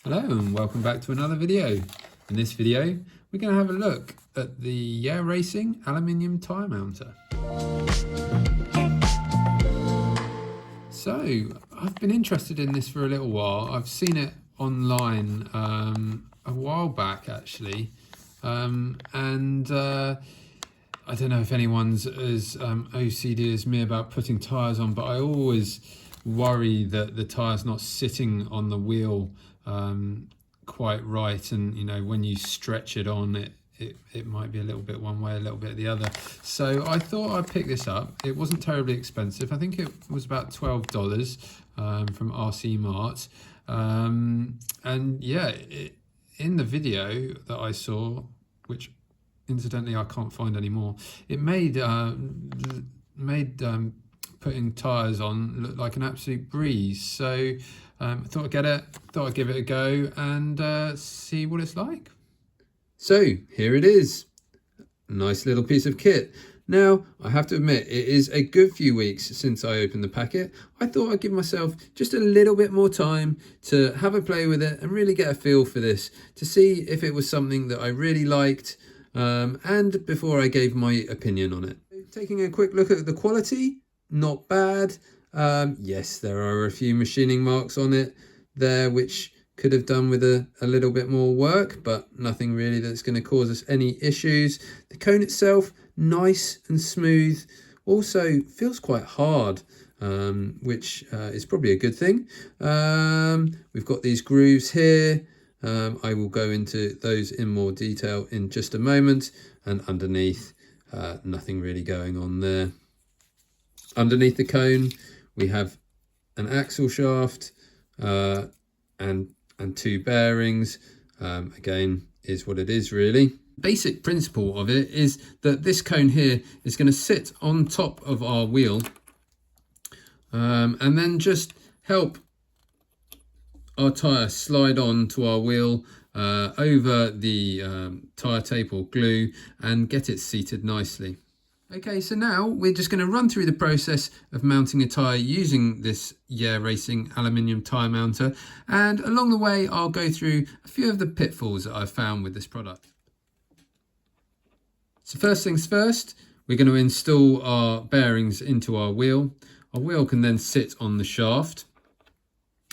Hello and welcome back to another video. In this video we're going to have a look at the RCRacing aluminium tyre mounter. So I've been interested in this for a little while. I've seen it online a while back actually, and I don't know if anyone's as OCD as me about putting tyres on, but I always worry that the tyre's not sitting on the wheel quite right, and you know, when you stretch it on, it might be a little bit one way, a little bit the other. So I thought I'd pick this up. It wasn't terribly expensive. I think it was about $12 from RC Mart, and yeah, in the video that I saw, which incidentally I can't find anymore, it made putting tyres on look like an absolute breeze. So I thought I'd get it, thought I'd give it a go and see what it's like. So here it is, nice little piece of kit. Now I have to admit, it is a good few weeks since I opened the packet. I thought I'd give myself just a little bit more time to have a play with it and really get a feel for this, to see if it was something that I really liked, and before I gave my opinion on it. Taking a quick look at the quality, not bad. Yes, there are a few machining marks on it there which could have done with a little bit more work, but nothing really that's going to cause us any issues. The cone itself, nice and smooth, also feels quite hard, which is probably a good thing. We've got these grooves here. I will go into those in more detail in just a moment, and underneath, nothing really going on there. Underneath the cone we have an axle shaft and two bearings. Again, is what it is really. Basic principle of it is that this cone here is going to sit on top of our wheel, and then just help our tyre slide on to our wheel over the tyre tape or glue and get it seated nicely. Okay, so now we're just going to run through the process of mounting a tyre using this RCRacing aluminium tyre mounter, and along the way I'll go through a few of the pitfalls that I've found with this product. So first things first, we're going to install our bearings into our wheel. Our wheel can then sit on the shaft.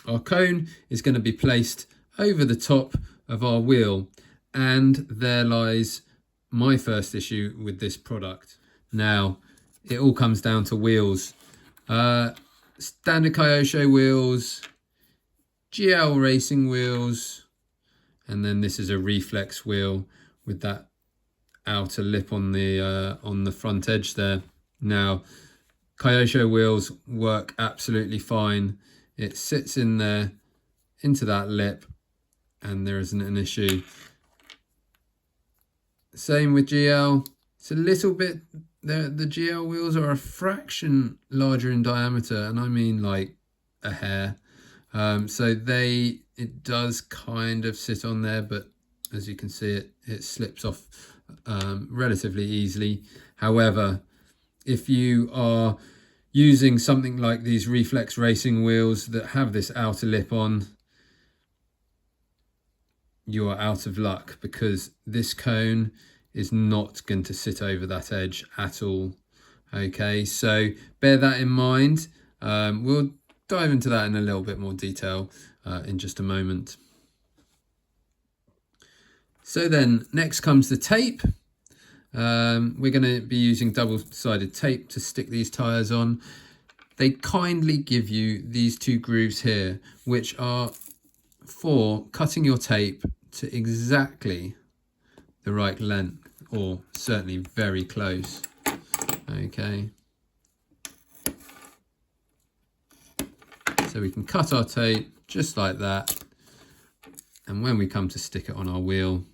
Our cone is going to be placed over the top of our wheel, and there lies my first issue with this product. Now, it all comes down to wheels. Standard Kyosho wheels, GL racing wheels, and then this is a reflex wheel with that outer lip on the front edge there. Now, Kyosho wheels work absolutely fine. It sits in there into that lip and there isn't an issue. Same with GL. It's a little bit, the GL wheels are a fraction larger in diameter, and I mean like a hair. So it does kind of sit on there, but as you can see, it slips off relatively easily. However, if you are using something like these reflex racing wheels that have this outer lip on, you are out of luck, because this cone is not going to sit over that edge at all. Okay, so bear that in mind. We'll dive into that in a little bit more detail in just a moment. So then next comes the tape. We're going to be using double-sided tape to stick these tyres on. They kindly give you these two grooves here, which are for cutting your tape to exactly the right length, or certainly very close. Okay, so we can cut our tape just like that, and when we come to stick it on our wheel,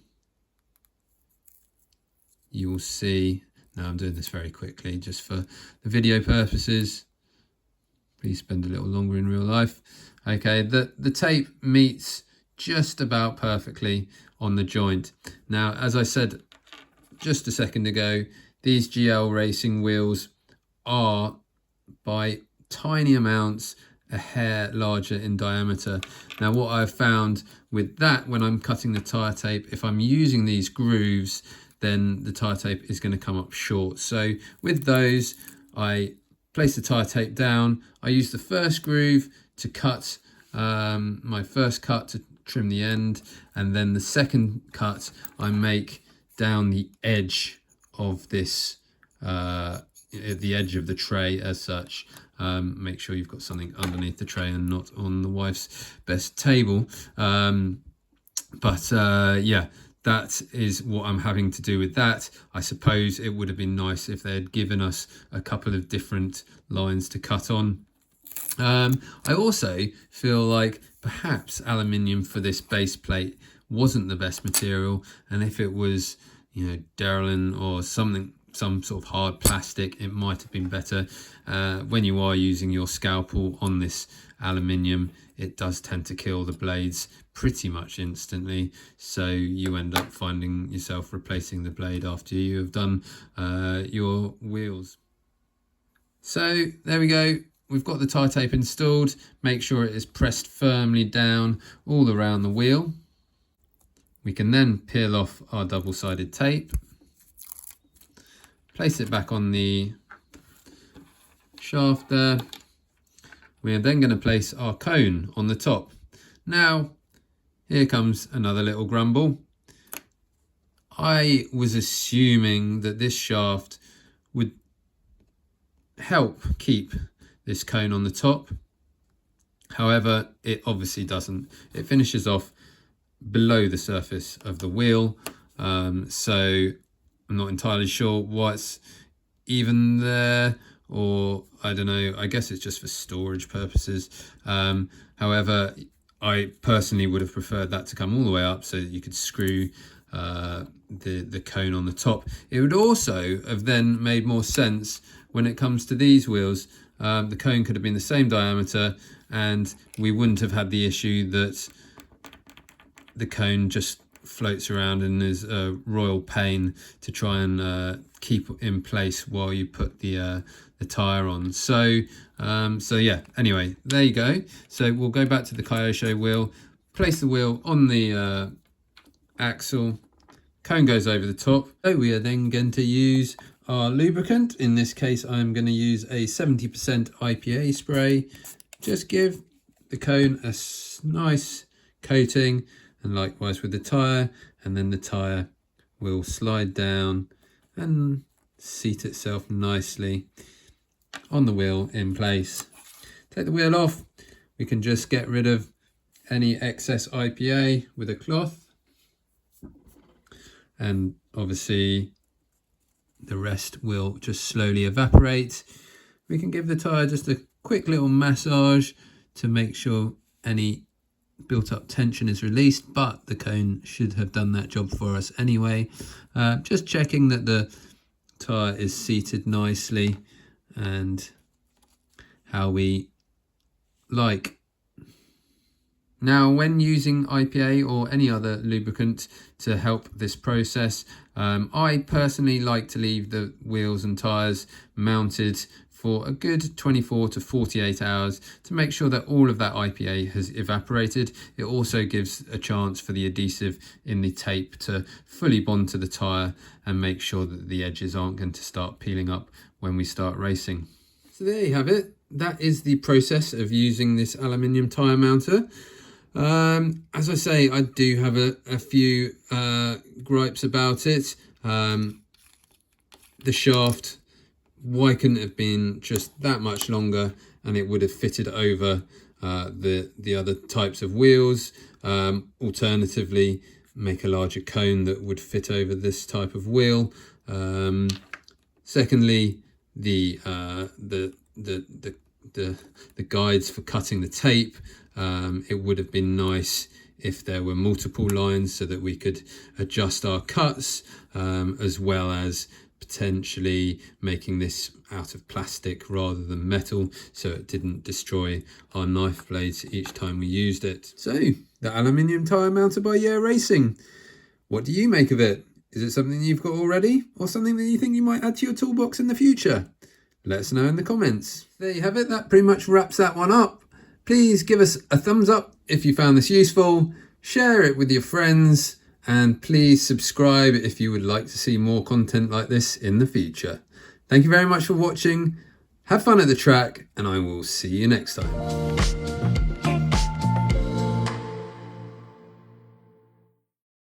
you will see. Now I'm doing this very quickly just for the video purposes. Please spend a little longer in real life. Okay, the tape meets just about perfectly on the joint. Now, as I said just a second ago, these GL racing wheels are by tiny amounts a hair larger in diameter. Now, what I've found with that, when I'm cutting the tyre tape, if I'm using these grooves, then the tyre tape is going to come up short. So with those, I place the tyre tape down. I use the first groove to cut my first cut to trim the end, and then the second cut I make down the edge of this, the edge of the tray as such. Make sure you've got something underneath the tray and not on the wife's best table. Yeah, that is what I'm having to do with that. I suppose it would have been nice if they had given us a couple of different lines to cut on. I also feel like perhaps aluminium for this base plate wasn't the best material, and if it was, you know, Derlin or something, some sort of hard plastic, it might have been better. When you are using your scalpel on this aluminium, it does tend to kill the blades pretty much instantly, so you end up finding yourself replacing the blade after you have done your wheels. So there we go. We've got the tyre tape installed. Make sure it is pressed firmly down all around the wheel. We can then peel off our double-sided tape, place it back on the shaft there. We are then going to place our cone on the top. Now, here comes another little grumble. I was assuming that this shaft would help keep this cone on the top. However, it obviously doesn't. It finishes off below the surface of the wheel. So I'm not entirely sure why it's even there, or I don't know, I guess it's just for storage purposes. However, I personally would have preferred that to come all the way up so that you could screw the cone on the top. It would also have then made more sense when it comes to these wheels. The cone could have been the same diameter, and we wouldn't have had the issue that the cone just floats around and is a royal pain to try and keep in place while you put the tyre on. So yeah, anyway, there you go. So we'll go back to the Kyosho wheel, place the wheel on the axle, cone goes over the top. So we are then going to use our lubricant. In this case, I'm going to use a 70% IPA spray. Just give the cone a nice coating, and likewise with the tyre, and then the tyre will slide down and seat itself nicely on the wheel in place. Take the wheel off. We can just get rid of any excess IPA with a cloth, and obviously the rest will just slowly evaporate. We can give the tyre just a quick little massage to make sure any built up tension is released, but the cone should have done that job for us anyway. Just checking that the tyre is seated nicely and how we like. Now, when using IPA or any other lubricant to help this process, I personally like to leave the wheels and tyres mounted for a good 24 to 48 hours to make sure that all of that IPA has evaporated. It also gives a chance for the adhesive in the tape to fully bond to the tyre and make sure that the edges aren't going to start peeling up when we start racing. So there you have it. That is the process of using this aluminium tyre mounter. As I say, I do have a few gripes about it. The shaft, why couldn't it have been just that much longer and it would have fitted over the other types of wheels? Alternatively, make a larger cone that would fit over this type of wheel. Secondly, the guides for cutting the tape. It would have been nice if there were multiple lines so that we could adjust our cuts, as well as potentially making this out of plastic rather than metal so it didn't destroy our knife blades each time we used it. So, the aluminium tyre mounter by RCRacing. What do you make of it? Is it something you've got already, or something that you think you might add to your toolbox in the future? Let us know in the comments. There you have it. That pretty much wraps that one up. Please give us a thumbs up if you found this useful. share it with your friends, and please subscribe if you would like to see more content like this in the future. Thank you very much for watching. Have fun at the track, and I will see you next time.